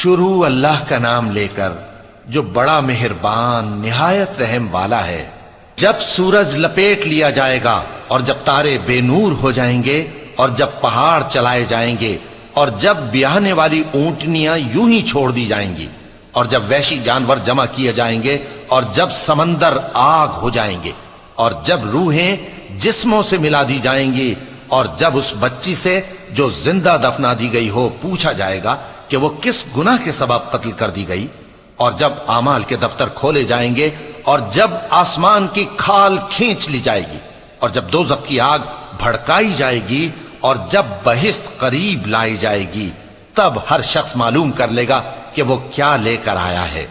شروع اللہ کا نام لے کر جو بڑا مہربان نہایت رحم والا ہے۔ جب سورج لپیٹ لیا جائے گا اور جب تارے بے نور ہو جائیں گے اور جب پہاڑ چلائے جائیں گے اور جب بیاہنے والی اونٹنیاں یوں ہی چھوڑ دی جائیں گی اور جب وحشی جانور جمع کیے جائیں گے اور جب سمندر آگ ہو جائیں گے اور جب روحیں جسموں سے ملا دی جائیں گی اور جب اس بچی سے جو زندہ دفنا دی گئی ہو پوچھا جائے گا کہ وہ کس گناہ کے سبب قتل کر دی گئی، اور جب اعمال کے دفتر کھولے جائیں گے اور جب آسمان کی کھال کھینچ لی جائے گی اور جب دوزخ کی آگ بھڑکائی جائے گی اور جب بہشت قریب لائی جائے گی، تب ہر شخص معلوم کر لے گا کہ وہ کیا لے کر آیا ہے۔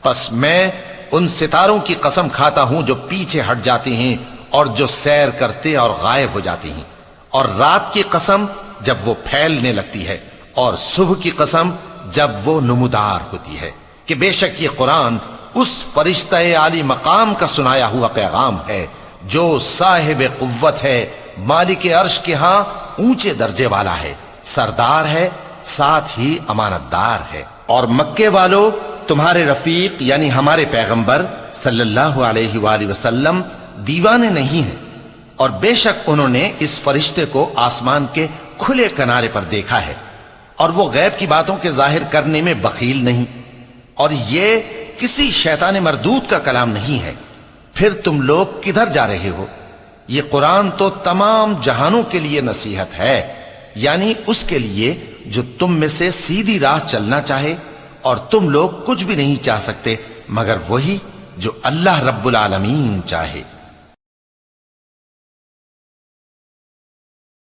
پس میں ان ستاروں کی قسم کھاتا ہوں جو پیچھے ہٹ جاتے ہیں اور جو سیر کرتے اور غائب ہو جاتے ہیں، اور رات کی قسم جب وہ پھیلنے لگتی ہے، اور صبح کی قسم جب وہ نمودار ہوتی ہے، کہ بے شک یہ قرآن اس فرشتہ عالی مقام کا سنایا ہوا پیغام ہے جو صاحب قوت ہے، مالک عرش کے ہاں اونچے درجے والا ہے، سردار ہے، ساتھ ہی امانت دار ہے۔ اور مکے والو، تمہارے رفیق یعنی ہمارے پیغمبر صلی اللہ علیہ وآلہ وسلم دیوانے نہیں ہیں، اور بے شک انہوں نے اس فرشتے کو آسمان کے کھلے کنارے پر دیکھا ہے، اور وہ غیب کی باتوں کے ظاہر کرنے میں بخیل نہیں، اور یہ کسی شیطان مردود کا کلام نہیں ہے۔ پھر تم لوگ کدھر جا رہے ہو؟ یہ قرآن تو تمام جہانوں کے لیے نصیحت ہے، یعنی اس کے لیے جو تم میں سے سیدھی راہ چلنا چاہے، اور تم لوگ کچھ بھی نہیں چاہ سکتے مگر وہی جو اللہ رب العالمین چاہے۔